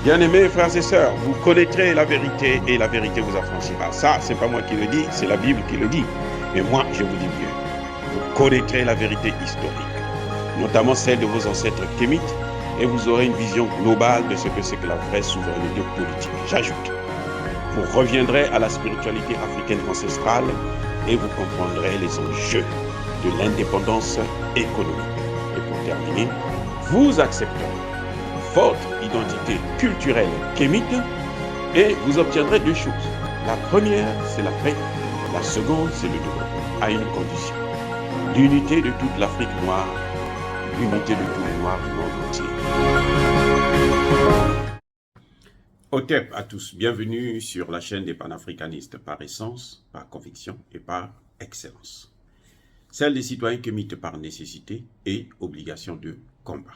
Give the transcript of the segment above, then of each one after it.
Bien-aimés frères et sœurs, vous connaîtrez la vérité et la vérité vous affranchira. Ça, c'est pas moi qui le dis, c'est la Bible qui le dit. Mais moi, je vous dis bien, vous connaîtrez la vérité historique, notamment celle de vos ancêtres kémites, et vous aurez une vision globale de ce que c'est que la vraie souveraineté politique. J'ajoute, vous reviendrez à la spiritualité africaine ancestrale et vous comprendrez les enjeux de l'indépendance économique. Et pour terminer, vous accepterez votre identité culturelle kémite et vous obtiendrez deux choses. La première, c'est la paix. La seconde, c'est le développement, à une condition. L'unité de toute l'Afrique noire, l'unité de tous les Noirs du monde entier. Otep à tous, bienvenue sur la chaîne des panafricanistes par essence, par conviction et par excellence. Celle des citoyens kémites par nécessité et obligation de combat.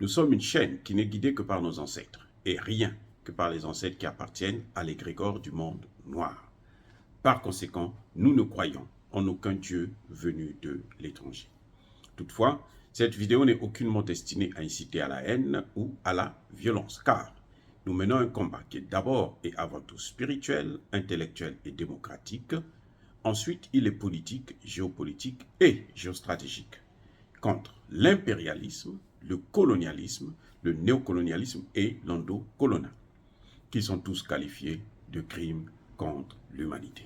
Nous sommes une chaîne qui n'est guidée que par nos ancêtres, et rien que par les ancêtres qui appartiennent à l'égrégore du monde noir. Par conséquent, nous ne croyons en aucun Dieu venu de l'étranger. Toutefois, cette vidéo n'est aucunement destinée à inciter à la haine ou à la violence, car nous menons un combat qui est d'abord et avant tout spirituel, intellectuel et démocratique. Ensuite, il est politique, géopolitique et géostratégique, contre l'impérialisme, le colonialisme, le néocolonialisme et l'endocolonial, qui sont tous qualifiés de crimes contre l'humanité.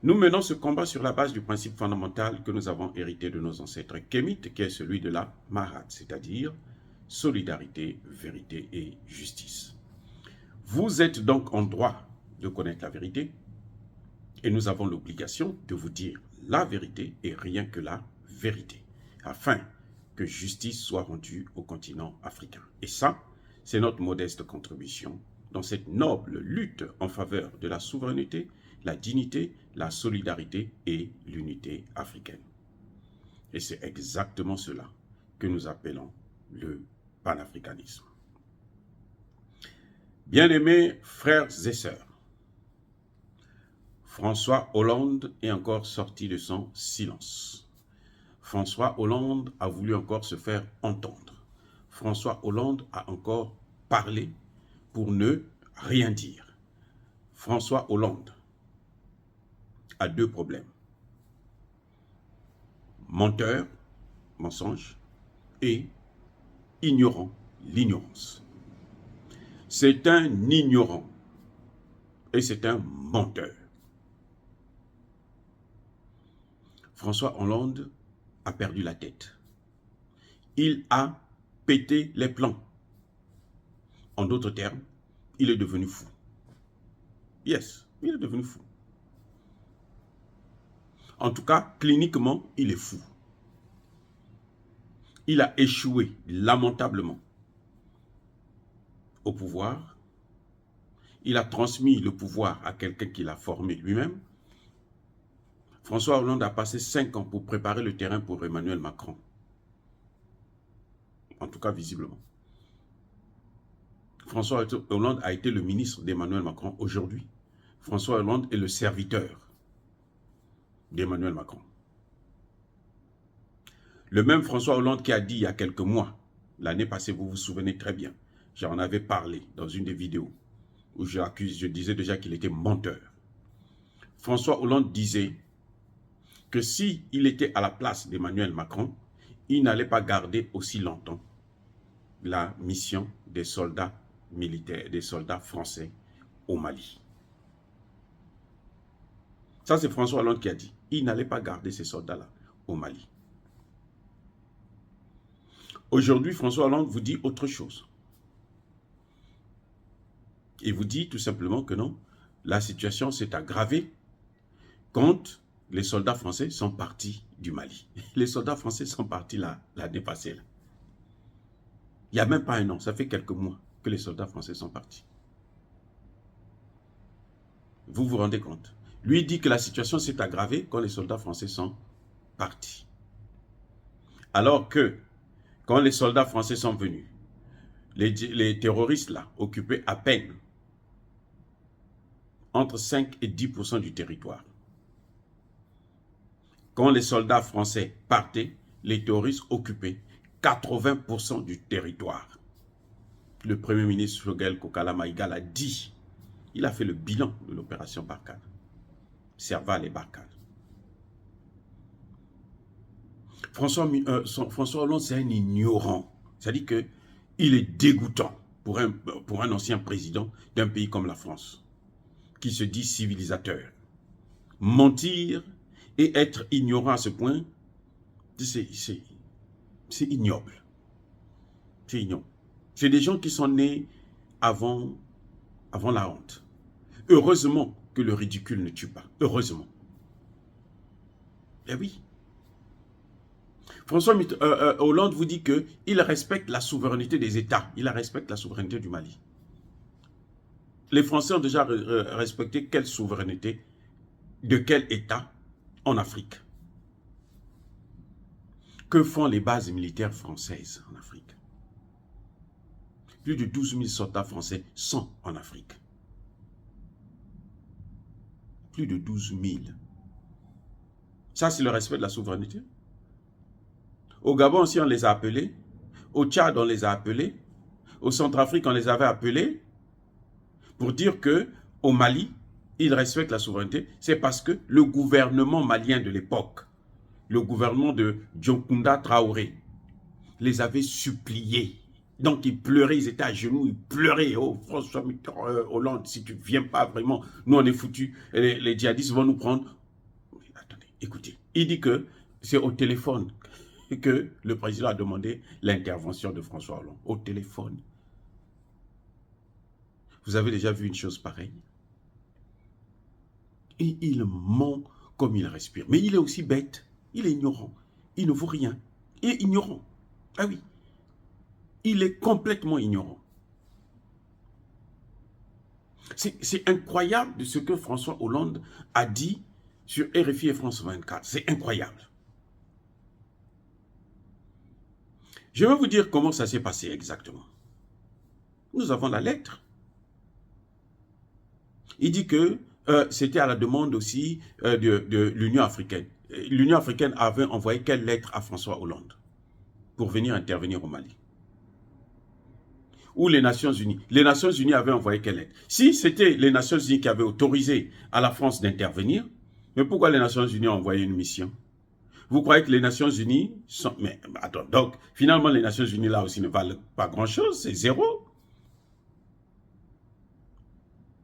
Nous menons ce combat sur la base du principe fondamental que nous avons hérité de nos ancêtres kémites, qui est celui de la Mahat, c'est-à-dire solidarité, vérité et justice. Vous êtes donc en droit de connaître la vérité, et nous avons l'obligation de vous dire la vérité et rien que la vérité, afin que justice soit rendue au continent africain. Et ça, c'est notre modeste contribution dans cette noble lutte en faveur de la souveraineté, la dignité, la solidarité et l'unité africaine. Et c'est exactement cela que nous appelons le panafricanisme. Bien-aimés frères et sœurs, François Hollande est encore sorti de son silence. François Hollande a voulu encore se faire entendre. François Hollande a encore parlé pour ne rien dire. François Hollande a deux problèmes. Menteur, mensonge, et ignorant, l'ignorance. C'est un ignorant et c'est un menteur. François Hollande a perdu la tête. Il a pété les plombs. En d'autres termes, il est devenu fou. Yes, il est devenu fou. En tout cas, cliniquement, il est fou. Il a échoué lamentablement au pouvoir. Il a transmis le pouvoir à quelqu'un qui l'a formé lui-même. François Hollande a passé 5 ans pour préparer le terrain pour Emmanuel Macron. En tout cas, visiblement. François Hollande a été le ministre d'Emmanuel Macron aujourd'hui. François Hollande est le serviteur d'Emmanuel Macron. Le même François Hollande qui a dit il y a quelques mois, l'année passée, vous vous souvenez très bien, j'en avais parlé dans une des vidéos, où je disais déjà qu'il était menteur. François Hollande disait que s'il était à la place d'Emmanuel Macron, il n'allait pas garder aussi longtemps la mission des soldats militaires, des soldats français au Mali. Ça, c'est François Hollande qui a dit. Il n'allait pas garder ces soldats-là au Mali. Aujourd'hui, François Hollande vous dit autre chose. Il vous dit tout simplement que non, la situation s'est aggravée quand les soldats français sont partis du Mali. Les soldats français sont partis l'année passée. Il n'y a même pas un an, ça fait quelques mois que les soldats français sont partis. Vous vous rendez compte? Lui dit que la situation s'est aggravée quand les soldats français sont partis. Alors que, quand les soldats français sont venus, les terroristes là occupaient à peine entre 5 et 10% du territoire. Quand les soldats français partaient, les terroristes occupaient 80% du territoire. le Premier ministre Choguel Kokala Maïga l'a dit. Il a fait le bilan de l'opération Barkhane. Serval et Barkhane. François Hollande, c'est un ignorant. C'est-à-dire qu'il est dégoûtant pour un ancien président d'un pays comme la France, qui se dit civilisateur. Mentir et être ignorant à ce point, c'est ignoble. C'est ignoble. C'est des gens qui sont nés avant la honte. Heureusement que le ridicule ne tue pas. Heureusement. Eh oui. François Hollande vous dit qu'il respecte la souveraineté des États. Il respecte la souveraineté du Mali. Les Français ont déjà respecté quelle souveraineté de quel État en Afrique? Que font les bases militaires françaises en Afrique? Plus de 12 000 soldats français sont en Afrique. Plus de 12 000. Ça, c'est le respect de la souveraineté. Au Gabon aussi, on les a appelés. Au Tchad, on les a appelés. Au Centrafrique, on les avait appelés pour dire qu'au Mali, ils respectent la souveraineté. C'est parce que le gouvernement malien de l'époque, le gouvernement de Dionkunda Traoré, les avait suppliés. Donc, ils pleuraient, ils étaient à genoux, ils pleuraient. Oh, François Hollande, si tu ne viens pas vraiment, nous on est foutus. Les djihadistes vont nous prendre. Attendez, écoutez. Il dit que c'est au téléphone que le président a demandé l'intervention de François Hollande. Au téléphone. Vous avez déjà vu une chose pareille? Et il ment comme il respire. Mais il est aussi bête. Il est ignorant. Il ne vaut rien. Il est ignorant. Ah oui. Il est complètement ignorant. C'est incroyable de ce que François Hollande a dit sur RFI et France 24. C'est incroyable. Je vais vous dire comment ça s'est passé exactement. Nous avons la lettre. Il dit que c'était à la demande aussi de l'Union africaine. L'Union africaine avait envoyé quelle lettre à François Hollande pour venir intervenir au Mali? Ou les Nations Unies. Les Nations Unies avaient envoyé quelle lettre? Si c'était les Nations Unies qui avaient autorisé à la France d'intervenir, mais pourquoi les Nations Unies ont envoyé une mission? Vous croyez que les Nations Unies sont... Mais attends, donc finalement les Nations Unies là aussi ne valent pas grand-chose, c'est zéro.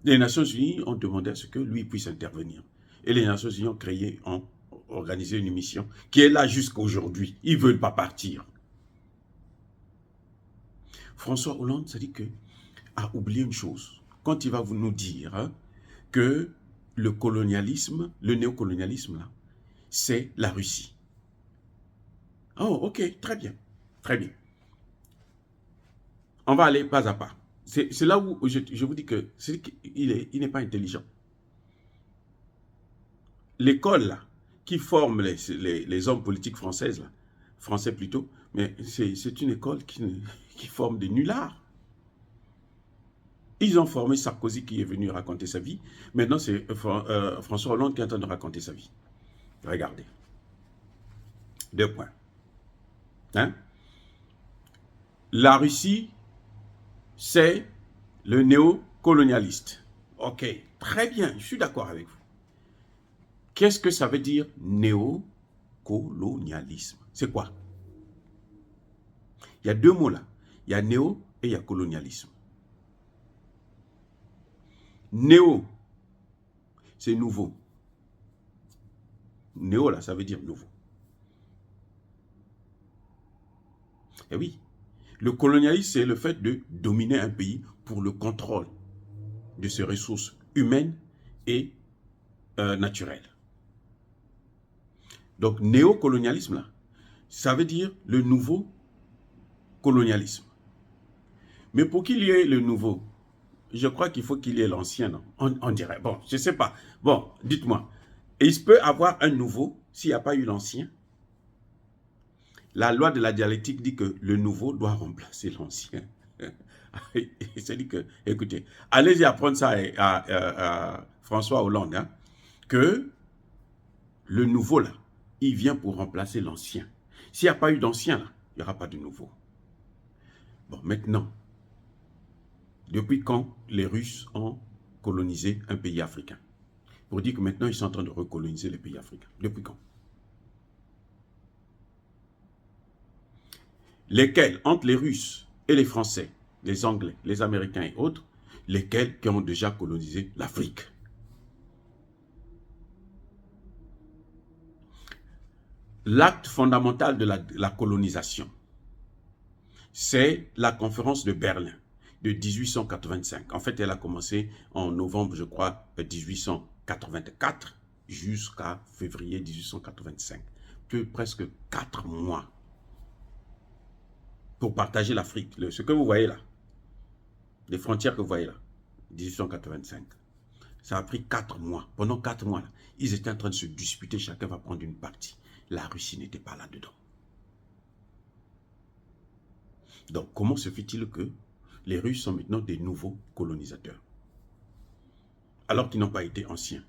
Les Nations Unies ont demandé à ce que lui puisse intervenir. Et les Nations Unies ont organisé une mission qui est là jusqu'à aujourd'hui. Ils ne veulent pas partir. François Hollande, ça dit que a oublié une chose. Quand il va nous dire que le colonialisme, le néocolonialisme, là, c'est la Russie. Oh, ok, très bien. Très bien. On va aller pas à pas. C'est là où je vous dis qu'il n'est pas intelligent. L'école, là, qui forme les hommes politiques françaises, là, français plutôt, mais c'est une école qui forme des nullards. Ils ont formé Sarkozy qui est venu raconter sa vie. Maintenant, c'est François Hollande qui est en train de raconter sa vie. Regardez. 2 points. Hein? La Russie, c'est le néocolonialiste. Ok, très bien, je suis d'accord avec vous. Qu'est-ce que ça veut dire néocolonialisme? C'est quoi? Il y a 2 mots là. Il y a néo et il y a colonialisme. Néo, c'est nouveau. Néo là, ça veut dire nouveau. Et oui, le colonialisme, c'est le fait de dominer un pays pour le contrôle de ses ressources humaines et naturelles. Donc, néocolonialisme, là, ça veut dire le nouveau colonialisme. Mais pour qu'il y ait le nouveau, je crois qu'il faut qu'il y ait l'ancien, non? On dirait, bon, je ne sais pas. Bon, dites-moi, il se peut avoir un nouveau s'il n'y a pas eu l'ancien? La loi de la dialectique dit que le nouveau doit remplacer l'ancien. C'est-à-dire que, écoutez, allez-y apprendre ça à François Hollande, hein, que le nouveau, là, il vient pour remplacer l'ancien. S'il n'y a pas eu d'ancien, là, il n'y aura pas de nouveau. Bon, maintenant, Depuis quand les Russes ont colonisé un pays africain? Pour dire que maintenant, ils sont en train de recoloniser les pays africains. Depuis quand? Lesquels, entre les Russes et les Français, les Anglais, les Américains et autres, lesquels qui ont déjà colonisé l'Afrique? L'acte fondamental de la colonisation, c'est la conférence de Berlin de 1885. En fait, elle a commencé en novembre, je crois, 1884 jusqu'à février 1885. Presque 4 mois pour partager l'Afrique. Ce que vous voyez là, les frontières que vous voyez là, 1885. Ça a pris 4 mois. Pendant 4 mois, là, ils étaient en train de se disputer, chacun va prendre une partie. La Russie n'était pas là-dedans. Donc, comment se fait-il que les Russes sont maintenant des nouveaux colonisateurs, alors qu'ils n'ont pas été anciens?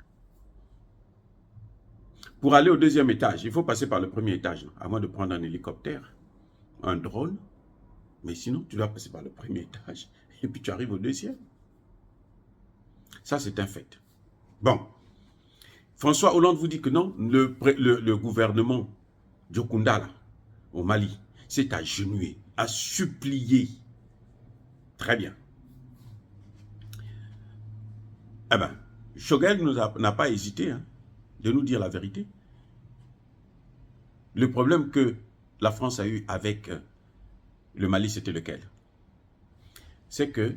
Pour aller au deuxième étage, il faut passer par le premier étage, à moins de prendre un hélicoptère, un drone, mais sinon, tu dois passer par le premier étage, et puis tu arrives au deuxième. Ça, c'est un fait. Bon, François Hollande vous dit que non, le gouvernement Djokunda, là, au Mali, s'est agenouillé, a supplié. Très bien. Eh bien, Choguel n'a pas hésité de nous dire la vérité. Le problème que la France a eu avec le Mali, c'était lequel? C'est que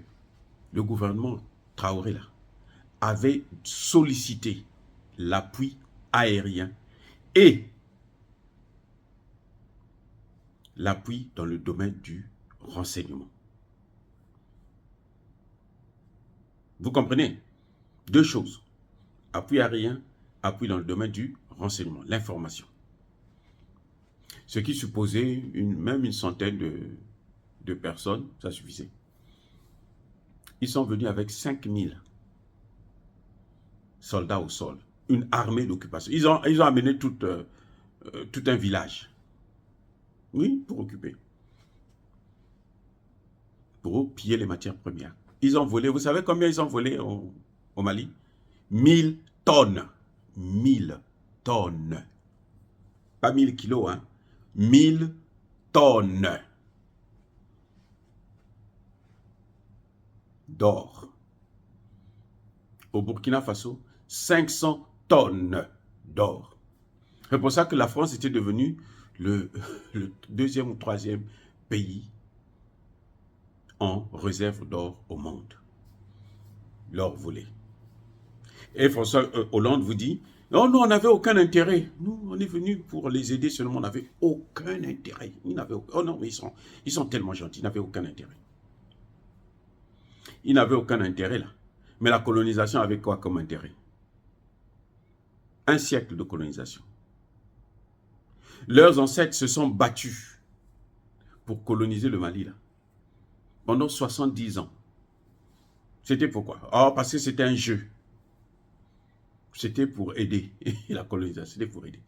le gouvernement Traoré là, avait sollicité l'appui aérien et l'appui dans le domaine du renseignement. Vous comprenez? Deux choses. Appui aérien, appui dans le domaine du renseignement, l'information. Ce qui supposait même une centaine de personnes, ça suffisait. Ils sont venus avec 5000 soldats au sol, une armée d'occupation. Ils ont amené tout un village. Oui, pour occuper. Pour piller les matières premières. Ils ont volé, vous savez combien ils ont volé au Mali? 1000 tonnes. 1000 tonnes. Pas 1000 kilos, hein. 1000 tonnes d'or. Au Burkina Faso, 500 tonnes d'or. C'est pour ça que la France était devenue le deuxième ou troisième pays en réserve d'or au monde. L'or volé. Et François Hollande vous dit, non, nous, on n'avait aucun intérêt. Nous, on est venus pour les aider seulement, on n'avait aucun intérêt. Oh non, mais ils sont tellement gentils, ils n'avaient aucun intérêt. Ils n'avaient aucun intérêt là. Mais la colonisation avait quoi comme intérêt? Un siècle de colonisation. Leurs ancêtres se sont battus pour coloniser le Mali là. Pendant 70 ans. C'était pourquoi? Oh, parce que c'était un jeu. C'était pour aider la colonisation, c'était pour aider.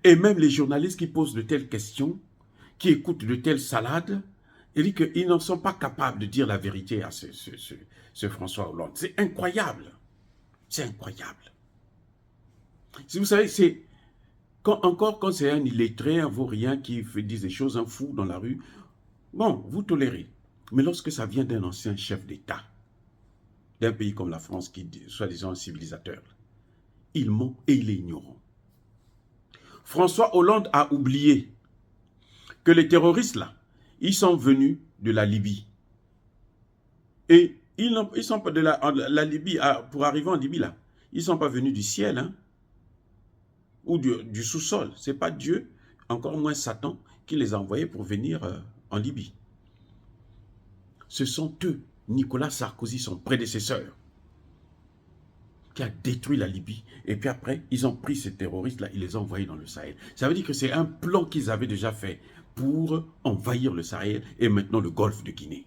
Et même les journalistes qui posent de telles questions, qui écoutent de telles salades, ils disent qu'ils ne sont pas capables de dire la vérité à ce François Hollande. C'est incroyable. C'est incroyable. Si vous savez, c'est encore quand c'est un illettré, un vaurien qui dit des choses, un fou dans la rue, bon, vous tolérez. Mais lorsque ça vient d'un ancien chef d'État, d'un pays comme la France, qui est soi-disant un civilisateur, il ment et il est ignorant. François Hollande a oublié que les terroristes là, ils sont venus de la Libye. Et ils sont pas de la Libye, pour arriver en Libye là, ils ne sont pas venus du ciel, hein, ou du sous-sol. Ce n'est pas Dieu, encore moins Satan, qui les a envoyés pour venir en Libye. Ce sont eux, Nicolas Sarkozy, son prédécesseur, qui a détruit la Libye. Et puis après, ils ont pris ces terroristes-là, ils les ont envoyés dans le Sahel. Ça veut dire que c'est un plan qu'ils avaient déjà fait pour envahir le Sahel et maintenant le golfe de Guinée.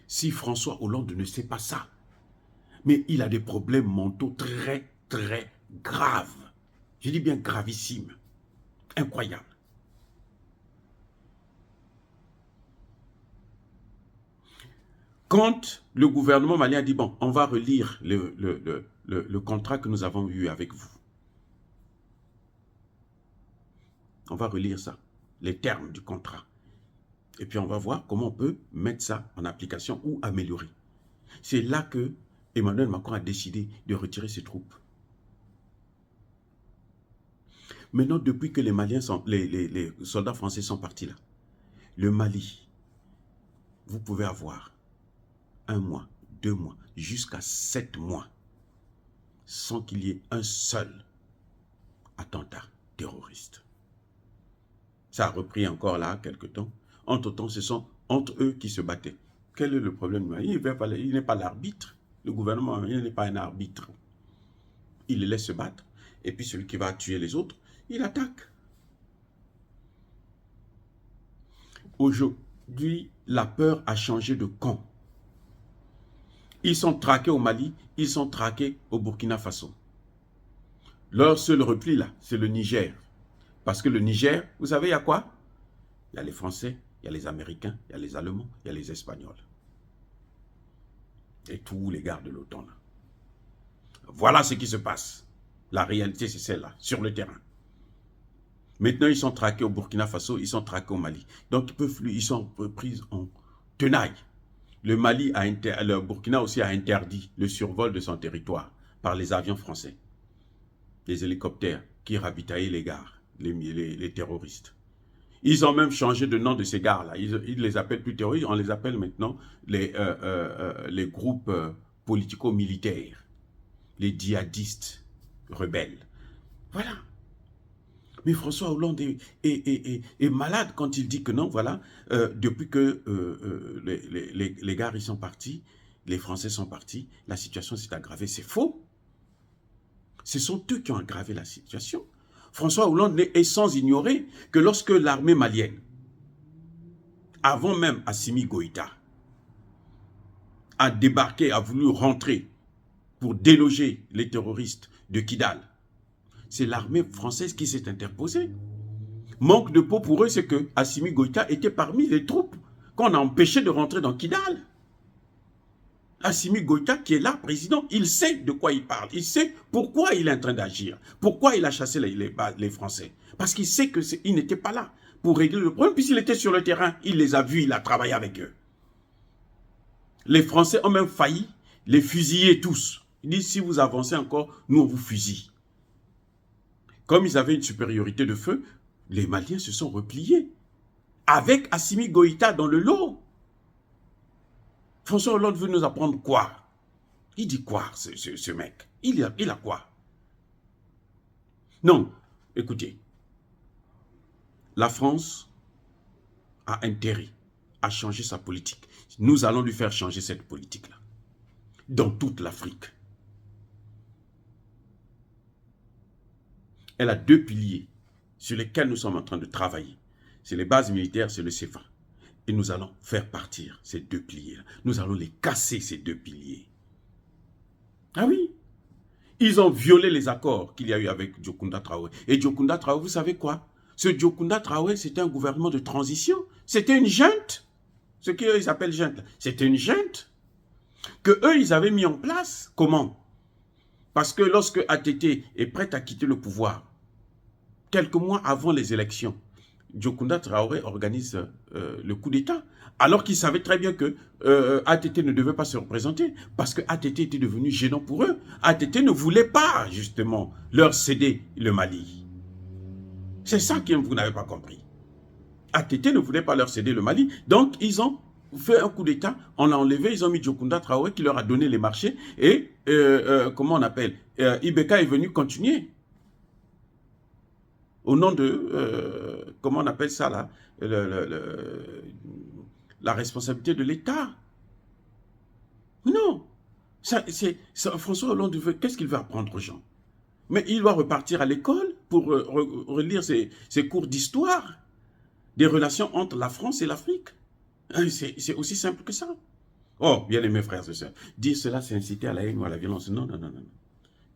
Si François Hollande ne sait pas ça, mais il a des problèmes mentaux très, très graves. Je dis bien gravissimes. Incroyables. Quand le gouvernement malien a dit, bon, on va relire le contrat que nous avons eu avec vous. On va relire ça, les termes du contrat. Et puis on va voir comment on peut mettre ça en application ou améliorer. C'est là que Emmanuel Macron a décidé de retirer ses troupes. Maintenant, depuis que les Maliens sont, les soldats français sont partis là, le Mali, vous pouvez avoir 1 mois, 2 mois, jusqu'à 7 mois, sans qu'il y ait un seul attentat terroriste. Ça a repris encore là, quelque temps. Entre-temps, ce sont entre eux qui se battaient. Quel est le problème? Il n'est pas l'arbitre. Le gouvernement n'est pas un arbitre. Il les laisse se battre. Et puis celui qui va tuer les autres, il attaque. Aujourd'hui, la peur a changé de camp. Ils sont traqués au Mali, ils sont traqués au Burkina Faso. Leur seul repli là, c'est le Niger. Parce que le Niger, vous savez, il y a quoi? Il y a les Français, il y a les Américains, il y a les Allemands, il y a les Espagnols. Et tous les gars de l'OTAN là. Voilà ce qui se passe. La réalité, c'est celle-là, sur le terrain. Maintenant, ils sont traqués au Burkina Faso, ils sont traqués au Mali. Donc, ils sont pris en tenaille. Le Burkina aussi a interdit le survol de son territoire par les avions français. Les hélicoptères qui ravitaillaient les gares, les terroristes. Ils ont même changé de nom de ces gares-là. Ils ne les appellent plus terroristes, on les appelle maintenant les groupes politico-militaires, les djihadistes rebelles. Voilà. Mais François Hollande est malade quand il dit que non, voilà, depuis que les gars ils sont partis, les Français sont partis, la situation s'est aggravée. C'est faux. Ce sont eux qui ont aggravé la situation. François Hollande est sans ignorer que lorsque l'armée malienne, avant même Assimi Goïta, a débarqué, a voulu rentrer pour déloger les terroristes de Kidal, c'est l'armée française qui s'est interposée. Manque de peau pour eux, c'est que Assimi Goïta était parmi les troupes qu'on a empêché de rentrer dans Kidal. Assimi Goïta, qui est là, président, il sait de quoi il parle. Il sait pourquoi il est en train d'agir. Pourquoi il a chassé les Français. Parce qu'il sait qu'il n'était pas là pour régler le problème. Puisqu'il était sur le terrain, il les a vus, il a travaillé avec eux. Les Français ont même failli les fusiller tous. Ils disent, si vous avancez encore, nous on vous fusille. Comme ils avaient une supériorité de feu, les Maliens se sont repliés. Avec Assimi Goïta dans le lot. François Hollande veut nous apprendre quoi? Il dit quoi, ce mec? Il a quoi? Non, écoutez. La France a intérêt à changer sa politique. Nous allons lui faire changer cette politique-là. Dans toute l'Afrique. Elle a 2 piliers sur lesquels nous sommes en train de travailler. C'est les bases militaires, c'est le CFA. Et nous allons faire partir ces 2 piliers-là. Nous allons les casser, ces 2 piliers. Ah oui. Ils ont violé les accords qu'il y a eu avec Diokounda Traoré. Et Diokounda Traoré, vous savez quoi? Ce Diokounda Traoré, c'était un gouvernement de transition. C'était une junte. Ce qu'ils appellent junte. C'était une junte que eux, ils avaient mis en place. Comment? Parce que lorsque ATT est prêt à quitter le pouvoir, quelques mois avant les élections, Diokounda Traoré organise le coup d'État, alors qu'il savait très bien que ATT ne devait pas se représenter, parce que ATT était devenu gênant pour eux. ATT ne voulait pas, justement, leur céder le Mali. C'est ça que vous n'avez pas compris. ATT ne voulait pas leur céder le Mali, donc ils ont fait un coup d'État, on l'a enlevé, ils ont mis Diokounda Traoré qui leur a donné les marchés, et, comment on appelle, Ibeka est venu continuer. Au nom de, comment on appelle ça là, la responsabilité de l'État. Non, François Hollande, qu'est-ce qu'il veut apprendre aux gens? Mais il doit repartir à l'école pour relire ses cours d'histoire des relations entre la France et l'Afrique. C'est aussi simple que ça. Oh, bien aimés frères et sœurs, dire cela, c'est inciter à la haine ou à la violence. Non, non, non, non.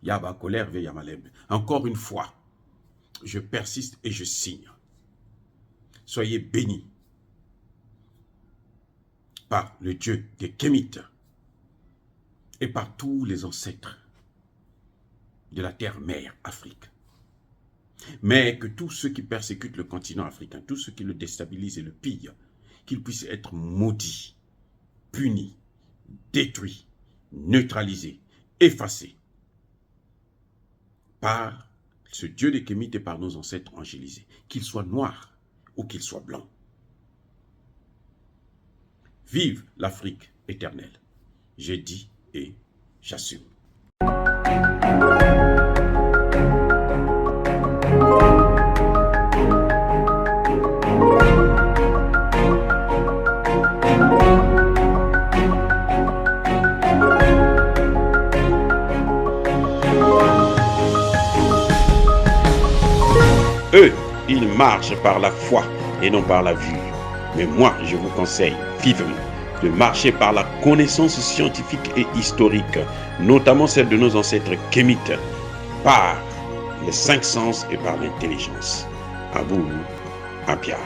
Yaba colère, ve yamaleb. Encore une fois, je persiste et je signe. Soyez bénis. par le Dieu des Kémites et par tous les ancêtres de la terre-mère Afrique. Mais que tous ceux qui persécutent le continent africain, tous ceux qui le déstabilisent et le pillent, qu'ils puissent être maudits, punis, détruits, neutralisés, effacés par ce Dieu des Kémites et par nos ancêtres angélisés, qu'ils soient noirs ou qu'ils soient blancs. Vive l'Afrique éternelle. J'ai dit et j'assume. Eux, ils marchent par la foi et non par la vue. Mais moi, je vous conseille vivement de marcher par la connaissance scientifique et historique, notamment celle de nos ancêtres kémites, par les 5 sens et par l'intelligence. À vous, Apia.